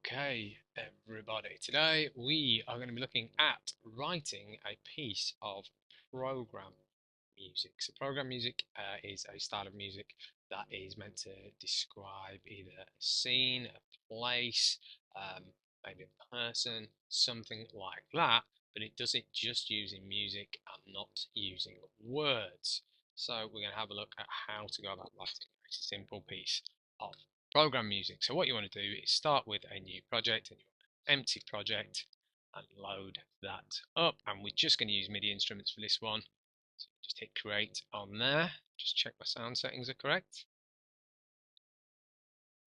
Okay, everybody. Today we are going to be looking at writing a piece of program music. So, program music is a style of music that is meant to describe either a scene, a place, um, maybe a person, something like that. But it does it just using music and not using words. So, we're going to have a look at how to go about writing a simple piece of program music. So what you want to do is start with a new project, an empty project, and load that up. And we're just going to use MIDI instruments for this one. So just hit create on there. Just check my sound settings are correct.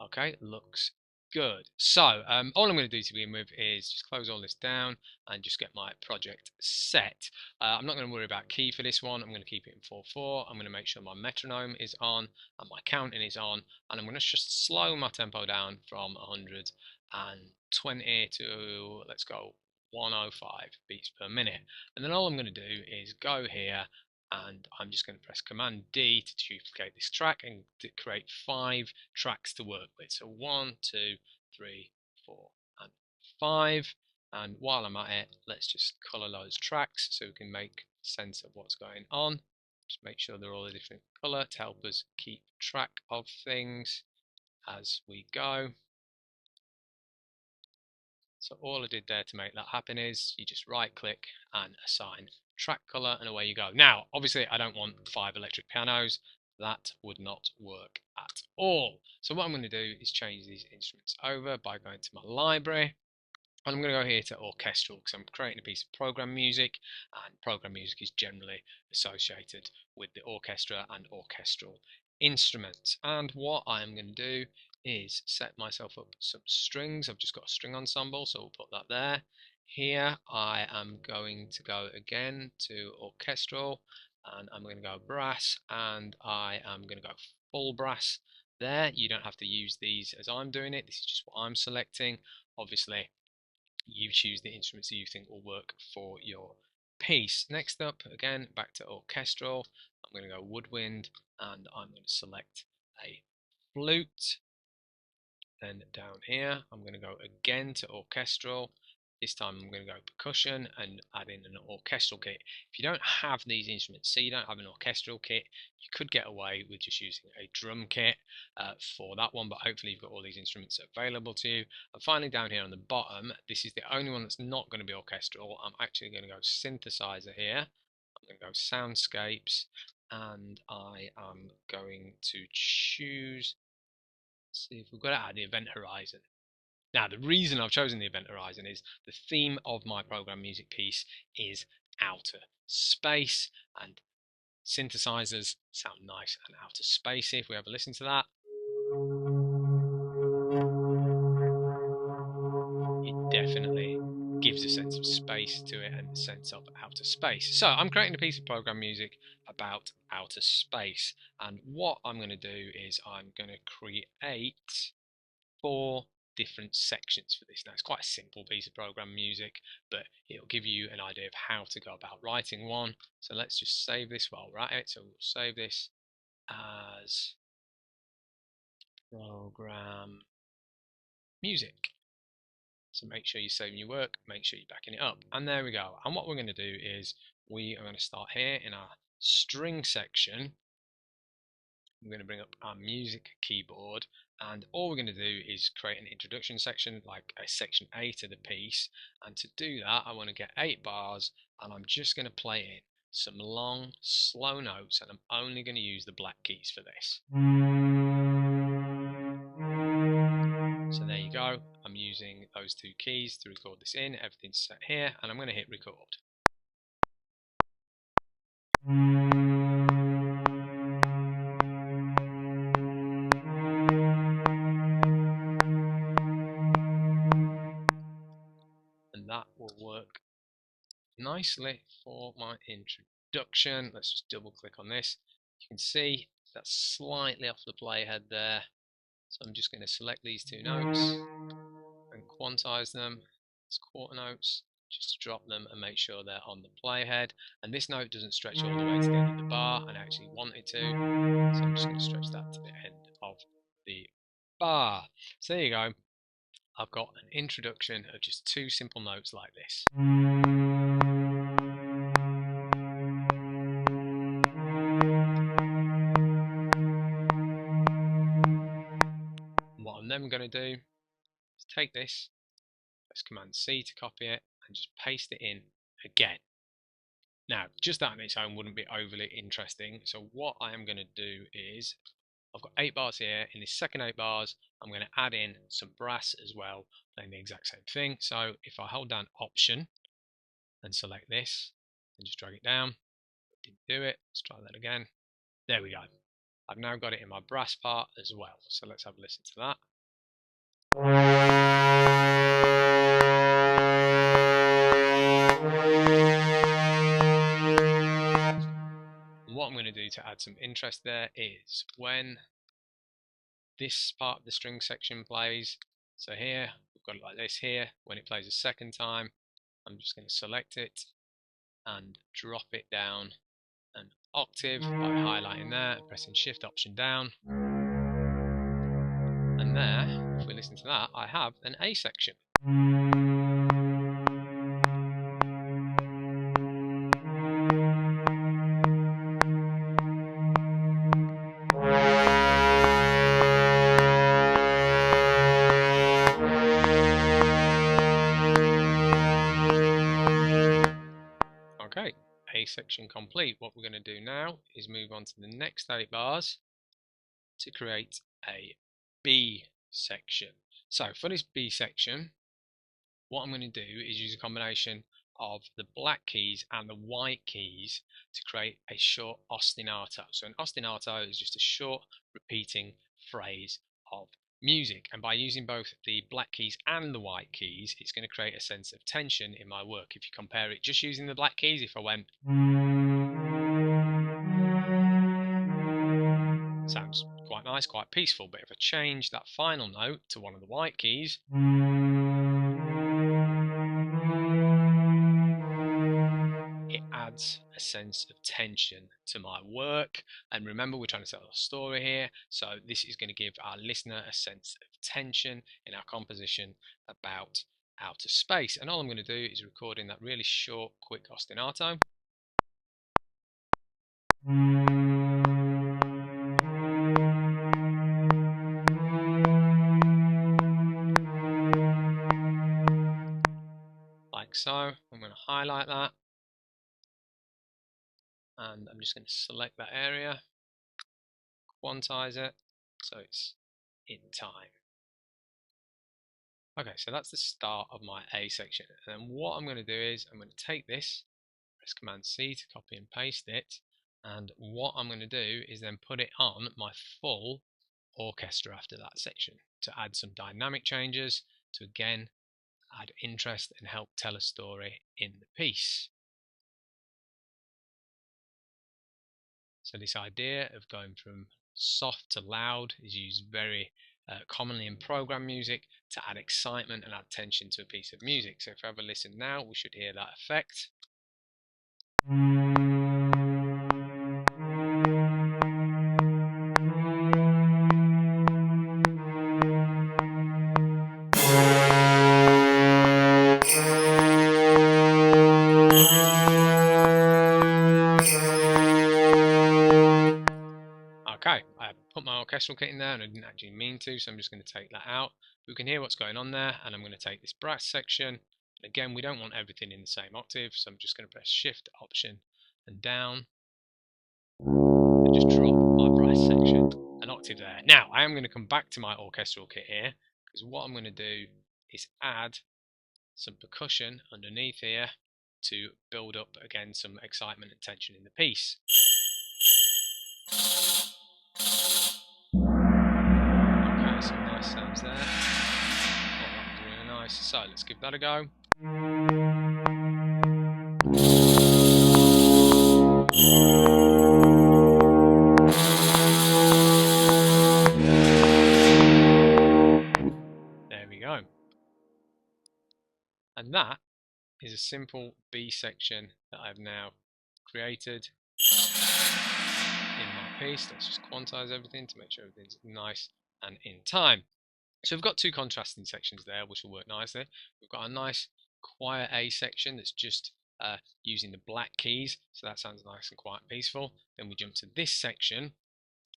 Okay, looks good. So all I'm going to do to begin with is just close all this down and just get my project set. I'm not going to worry about key for this one. I'm going to keep it in 4/4. I'm going to make sure my metronome is on and my counting is on, and I'm going to just slow my tempo down from 120 to, let's go, 105 beats per minute. And then all I'm going to do is go here and I'm just going to press Command D to duplicate this track and to create 5 tracks to work with. So 1, 2, 3, 4, and 5. And while I'm at it, let's just color those tracks so we can make sense of what's going on. Just make sure they're all a different color to help us keep track of things as we go. So all I did there to make that happen is you just right click and assign track color, and away you go. Now obviously I don't want 5 electric pianos, that would not work at all. So what I'm going to do is change these instruments over by going to my library, and I'm going to go here to orchestral because I'm creating a piece of program music, and program music is generally associated with the orchestra and orchestral instruments. And what I'm going to do is set myself up some strings. I've just got a string ensemble, so we'll put that there. Here I am going to go again to orchestral, and I'm going to go brass, and I am going to go full brass there. You don't have to use these as I'm doing it, this is just what I'm selecting. Obviously you choose the instruments that you think will work for your piece. Next up, again, back to orchestral. I'm going to go woodwind, and I'm going to select a flute. Then down here, I'm going to go again to orchestral. This time I'm going to go percussion and add in an orchestral kit. If you don't have these instruments, so you don't have an orchestral kit, you could get away with just using a drum kit for that one, but hopefully you've got all these instruments available to you. And finally down here on the bottom, this is the only one that's not going to be orchestral. I'm actually going to go synthesizer here. I'm going to go soundscapes, and I am going to choose, see if we've got to add the event horizon. Now, the reason I've chosen the event horizon is the theme of my program music piece is outer space, and synthesizers sound nice and outer spacey. If we have a listen to that, it definitely gives a sense of space to it and a sense of outer space. So I'm creating a piece of program music about outer space, and what I'm going to do is I'm going to create 4 different sections for this. Now it's quite a simple piece of program music, but it'll give you an idea of how to go about writing one. So let's just save this while we're at it. So we'll save this as program music. So make sure you're saving your work, make sure you're backing it up. And there we go. And what we're going to do is we are going to start here in our string section. I'm going to bring up our music keyboard, and all we're going to do is create an introduction section, like a section A to the piece. And to do that, I want to get 8 bars, and I'm just going to play in some long, slow notes, and I'm only going to use the black keys for this. So there you go. I'm using those 2 keys to record this in. Everything's set here, and I'm going to hit record. And that will work nicely for my introduction. Let's just double click on this. You can see that's slightly off the playhead there. So I'm just going to select these 2 notes and quantize them as quarter notes, just to drop them and make sure they're on the playhead. And this note doesn't stretch all the way to the end of the bar, and I actually want it to. So I'm just going to stretch that to the end of the bar. So there you go. I've got an introduction of just two simple notes like this. What I'm then going to do is take this, press Command C to copy it, and just paste it in again. Now, just that on its own wouldn't be overly interesting, so what I am going to do is, I've got 8 bars here. In this second 8 bars, I'm going to add in some brass as well, playing the exact same thing. So if I hold down Option and select this, and just drag it down, didn't do it, let's try that again. There we go. I've now got it in my brass part as well, so let's have a listen to that. What I'm going to do to add some interest there is when this part of the string section plays, so here we've got it like this here, when it plays a second time, I'm just going to select it and drop it down an octave by highlighting there, pressing Shift Option down, and there, if we listen to that, I have an A section. Okay, A section complete. What we're going to do now is move on to the next 8 bars to create a B section. So for this B section, what I'm going to do is use a combination of the black keys and the white keys to create a short ostinato. So an ostinato is just a short repeating phrase of music, and by using both the black keys and the white keys, it's going to create a sense of tension in my work. If you compare it just using the black keys, if I went, sounds quite nice, quite peaceful, but if I change that final note to one of the white keys, it adds a sense of tension to my work. And remember, we're trying to tell a story here, so this is going to give our listener a sense of tension in our composition about outer space. And all I'm going to do is record in that really short, quick ostinato. Like so. I'm going to highlight that, and I'm just going to select that area, quantize it so it's in time. Okay, so that's the start of my A section, and then what I'm going to do is I'm going to take this, press Command C to copy and paste it, and what I'm going to do is then put it on my full orchestra after that section to add some dynamic changes to again add interest and help tell a story in the piece. So this idea of going from soft to loud is used very commonly in program music to add excitement and add tension to a piece of music. So if I ever listen now, we should hear that effect. Okay, I put my orchestral kit in there and I didn't actually mean to, so I'm just going to take that out. We can hear what's going on there, and I'm going to take this brass section. And again, we don't want everything in the same octave, so I'm just going to press Shift, Option, and down, and just drop my brass section an octave there. Now, I am going to come back to my orchestral kit here, because what I'm going to do is add some percussion underneath here to build up, again, some excitement and tension in the piece. Okay, some nice sounds there. Oh, that was really nice. So let's give that a go. There we go. And that is a simple B section that I've now created in my piece. Let's just quantize everything to make sure everything's nice and in time. So we've got two contrasting sections there, which will work nicely. We've got a nice quiet A section that's just using the black keys, so that sounds nice and quiet and peaceful. Then we jump to this section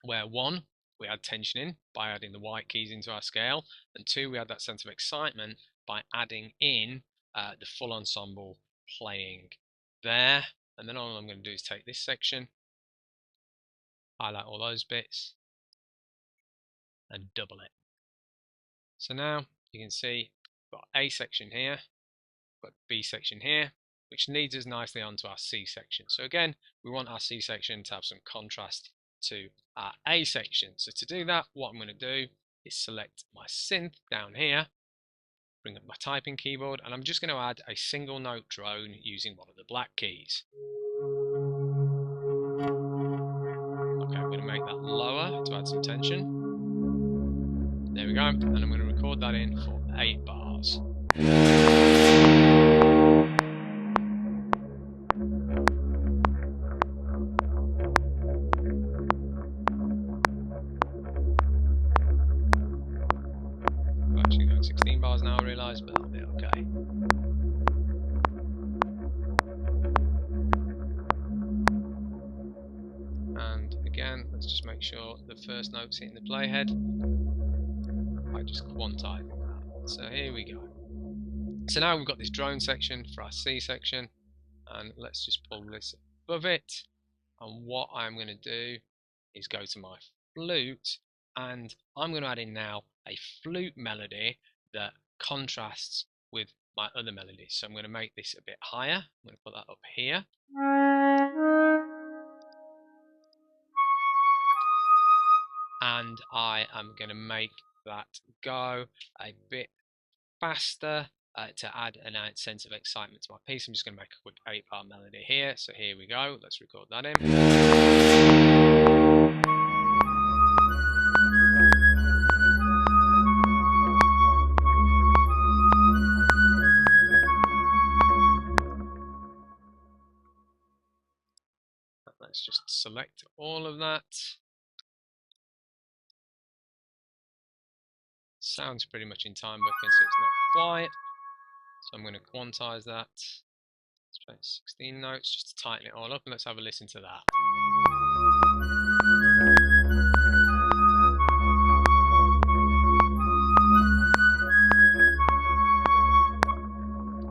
where one, we add tension in by adding the white keys into our scale, and two, we add that sense of excitement by adding in the full ensemble playing there. And then all I'm going to do is take this section, highlight all those bits, and double it. So now you can see we've got A section here, we've got B section here, which leads us nicely onto our C section. So again, we want our C section to have some contrast to our A section. So to do that, what I'm going to do is select my synth down here, bring up my typing keyboard, and I'm just going to add a single note drone using one of the black keys. Okay, I'm going to make that lower to add some tension. There we go, and I'm going to record that in for 8 bars. I'm actually going 16 bars now, I realise, but that'll be okay. And again, let's just make sure the first note's hitting the playhead by just quantizing that. So here we go. So now we've got this drone section for our C section, and let's just pull this above it. And what I'm going to do is go to my flute, and I'm going to add in now a flute melody that contrasts with my other melodies. So I'm going to make this a bit higher. I'm going to put that up here. And I am going to make that go a bit faster to add a sense of excitement to my piece. I'm just going to make a quick 8-part melody here. So here we go. Let's record that in. Let's just select all of that. Sounds pretty much in time, but since it's not quite, so I'm going to quantize that. Let's try 16 notes just to tighten it all up, and let's have a listen to that.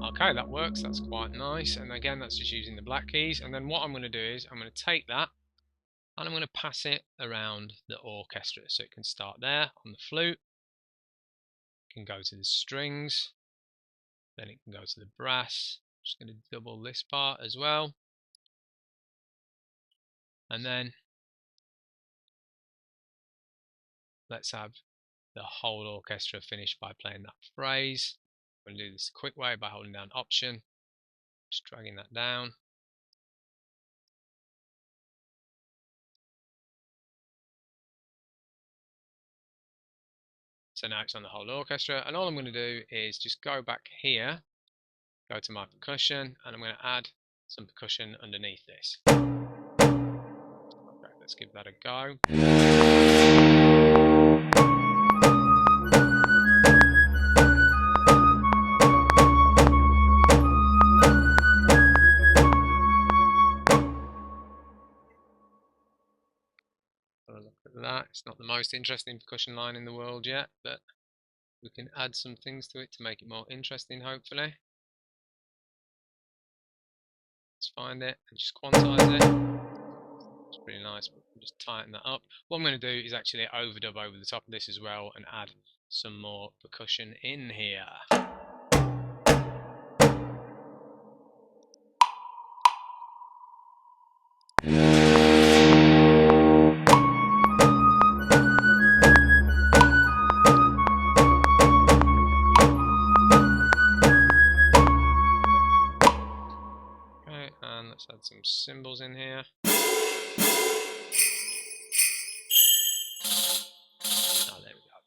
Okay, that works, that's quite nice, and again that's just using the black keys. And then what I'm going to do is I'm going to take that and I'm going to pass it around the orchestra, so it can start there on the flute, it can go to the strings, then it can go to the brass. I'm just going to double this part as well, and then let's have the whole orchestra finish by playing that phrase. I'm going to do this the quick way by holding down Option, just dragging that down. So now it's on the whole orchestra, and all I'm going to do is just go back here, go to my percussion, and I'm going to add some percussion underneath this. Okay, let's give that a go. Look at that. It's not the most interesting percussion line in the world yet, but we can add some things to it to make it more interesting, hopefully. Let's find it and just quantize it. It's pretty nice, but we'll just tighten that up. What I'm going to do is actually overdub over the top of this as well and add some more percussion in here. And let's add some cymbals in here. Oh, there we go.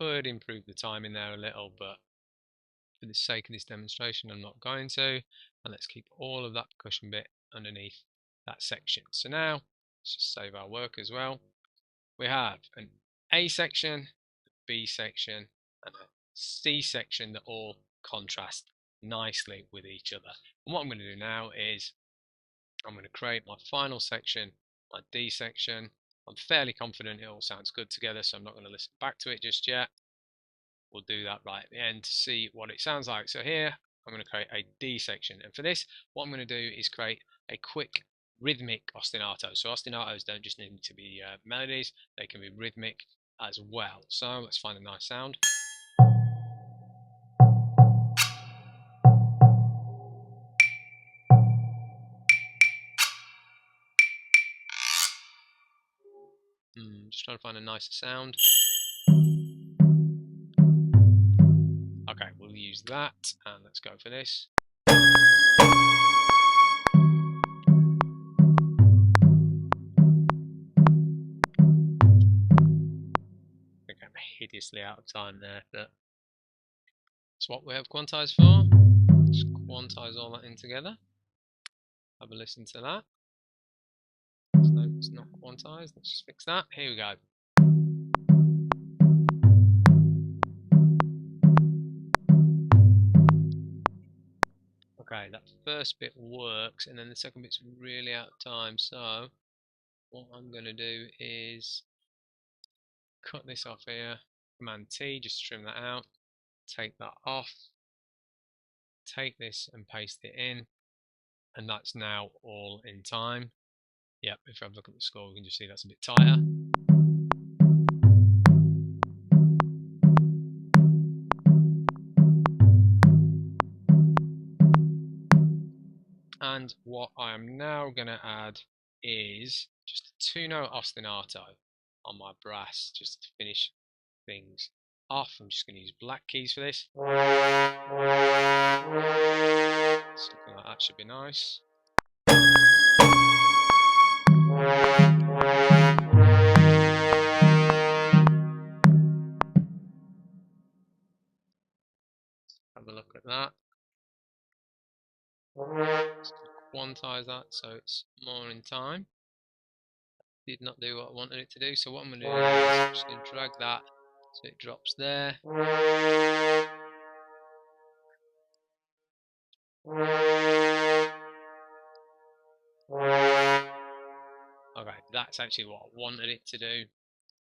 could improve the timing there a little, but for the sake of this demonstration I'm not going to. And let's keep all of that percussion bit underneath that section. So now let's just save our work as well. We have an A section, a B section, and a C section that all contrast nicely with each other. And what I'm going to do now is I'm going to create my final section, my D section. I'm fairly confident it all sounds good together, so I'm not going to listen back to it just yet. We'll do that right at the end to see what it sounds like. So here I'm going to create a D section, and for this what I'm going to do is create a quick rhythmic ostinato. So ostinatos don't just need to be melodies, they can be rhythmic as well. So let's find a nice sound. Just trying to find a nicer sound. Okay, we'll use that, and let's go for this. I think I'm hideously out of time there, but that's what we have quantize for. Just quantize all that in together. Have a listen to that. So it's not quantized. Let's just fix that. Here we go. Okay, that first bit works, and then the second bit's really out of time. So what I'm going to do is cut this off here. Command T, just trim that out. Take that off. Take this and paste it in, and that's now all in time. Yep, if I look at the score, we can just see that's a bit tighter. And what I am now going to add is just a 2-note ostinato on my brass, just to finish things off. I'm just going to use black keys for this. Something like that should be nice. Have a look at that. Just quantize that so it's more in time. Did not do what I wanted it to do, so what I'm going to do is I'm just going to drag that so it drops there. Okay, that's actually what I wanted it to do,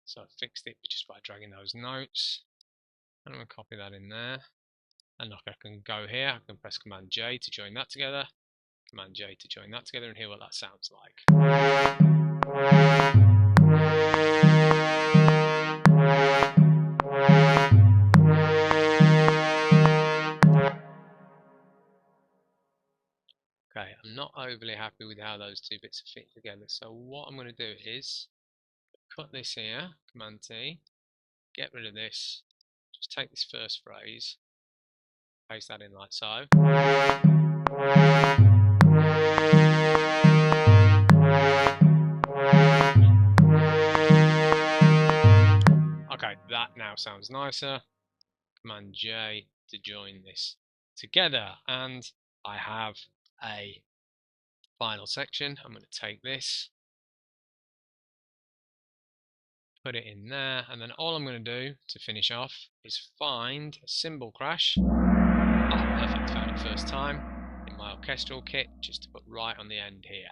so I fixed it just by dragging those notes. And I'm going to copy that in there, and like I can go here, I can press Command J to join that together, Command J to join that together, and hear what that sounds like. Okay, I'm not overly happy with how those two bits fit together, so what I'm going to do is cut this here, Command T, get rid of this, just take this first phrase, paste that in like so. Okay, that now sounds nicer. Command J to join this together, and I have a final section. I'm going to take this, put it in there, and then all I'm going to do to finish off is find a cymbal crash. Ah, perfect, found it first time in my orchestral kit, just to put right on the end here.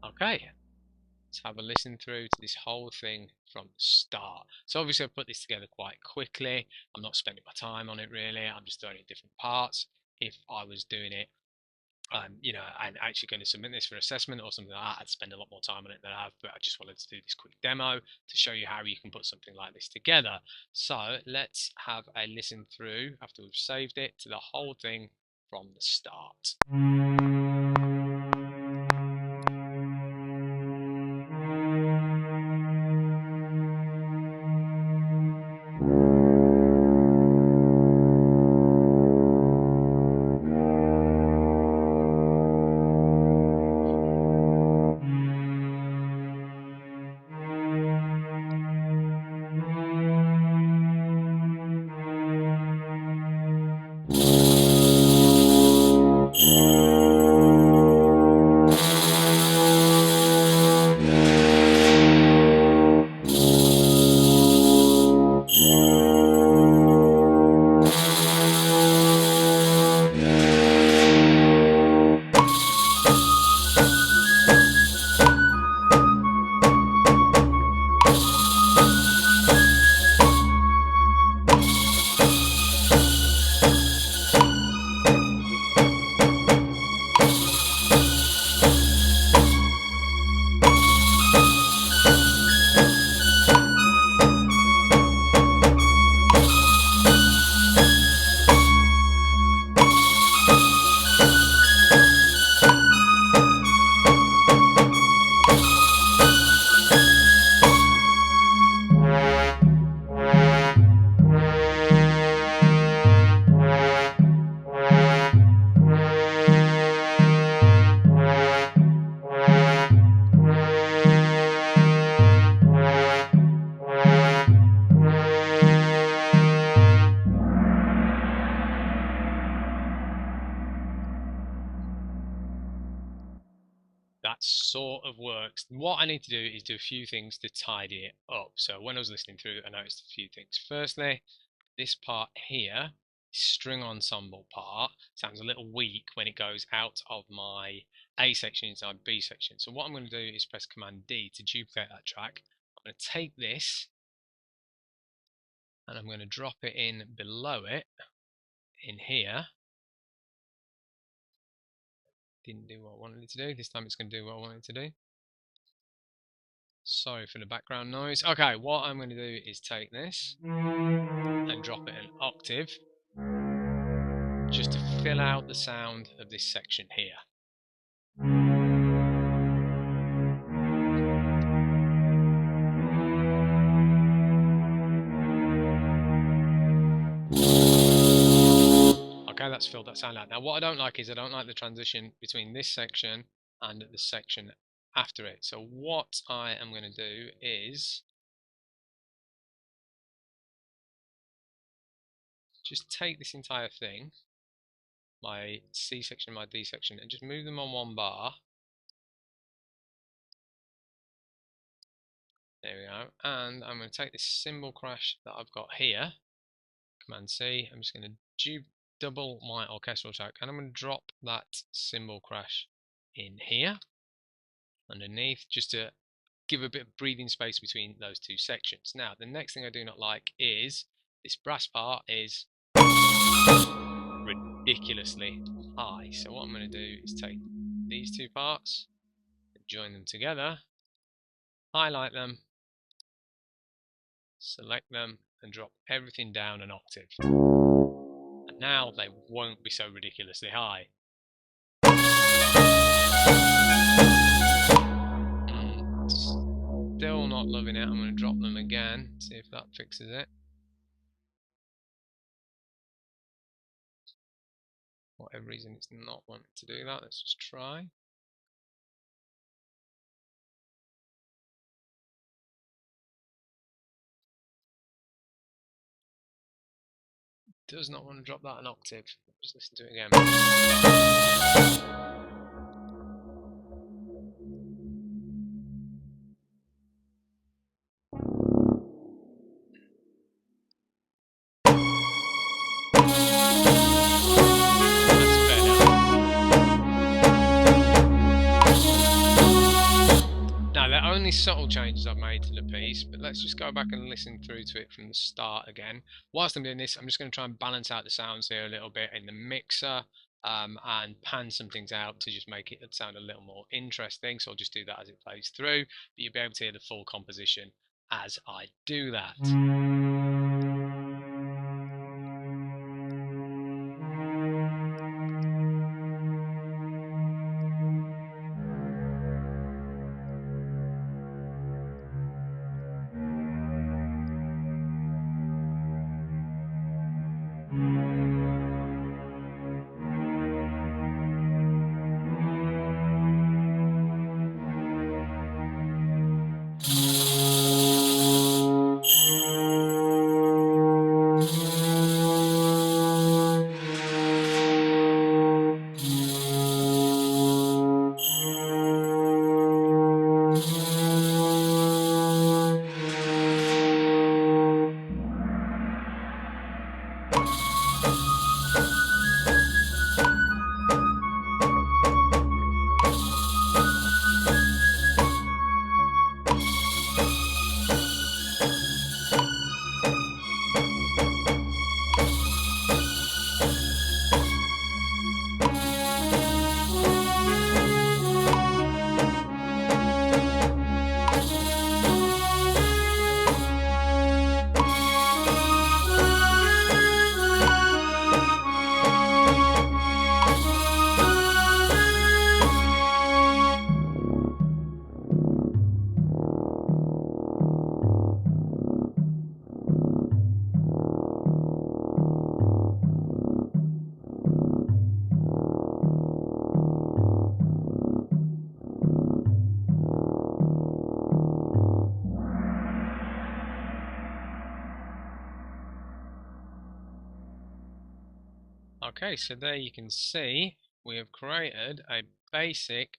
Okay, let's have a listen through to this whole thing from the start. So obviously I've put this together quite quickly. I'm not spending my time on it really. I'm just doing it in different parts. If I was doing it, you know, and actually going to submit this for assessment or something like that, I'd spend a lot more time on it than I have. But I just wanted to do this quick demo to show you how you can put something like this together. So let's have a listen through after we've saved it to the whole thing from the start. that sort of works. What I need to do is do a few things to tidy it up. So when I was listening through, I noticed a few things. Firstly, this part here, string ensemble part, sounds a little weak when it goes out of my A section inside B section. So what I'm going to do is press Command D to duplicate that track. I'm going to take this and I'm going to drop it in below it in here. Didn't do what I wanted it to do. This time it's going to do what I wanted it to do. Sorry for the background noise. Okay, what I'm going to do is take this and drop it an octave just to fill out the sound of this section here. Okay, that's filled that sound out. Now what I don't like is I don't like the transition between this section and the section after it. So what I am going to do is just take this entire thing, my C section, my D section, and just move them on one bar. There we go. And I'm going to take this cymbal crash that I've got here, Command C. I'm just going to double my orchestral track, and I'm going to drop that cymbal crash in here underneath, just to give a bit of breathing space between those two sections. Now, the next thing I do not like is this brass part is ridiculously high. So what I'm going to do is take these two parts and join them together, highlight them, select them, and drop everything down an octave. And now they won't be so ridiculously high. Still not loving it. I'm going to drop them again, see if that fixes it. For whatever reason, it's not wanting to do that. Let's just try. Does not want to drop that an octave. Just listen to it again. Now, there are only subtle changes I've made to the piece, but let's just go back and listen through to it from the start again. Whilst I'm doing this, I'm just going to try and balance out the sounds here a little bit in the mixer and pan some things out to just make it sound a little more interesting. So I'll just do that as it plays through, but you'll be able to hear the full composition as I do that. Okay, so there you can see we have created a basic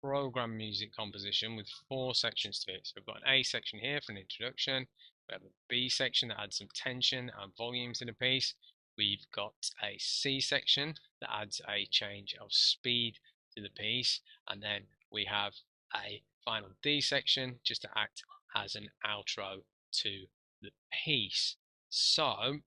program music composition with 4 sections to it. So we've got an A section here for an introduction. We have a B section that adds some tension and volume to the piece. We've got a C section that adds a change of speed to the piece, and then we have a final D section just to act as an outro to the piece. So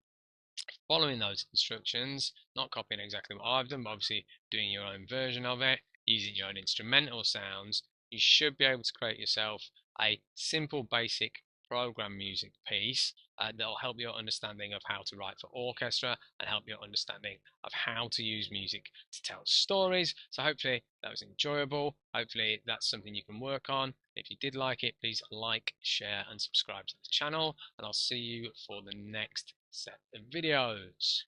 following those instructions, not copying exactly what I've done, but obviously doing your own version of it, using your own instrumental sounds, you should be able to create yourself a simple, basic program music piece that'll help your understanding of how to write for orchestra and help your understanding of how to use music to tell stories. So hopefully that was enjoyable. Hopefully that's something you can work on. If you did like it, please like, share and subscribe to the channel, and I'll see you for the next set of videos.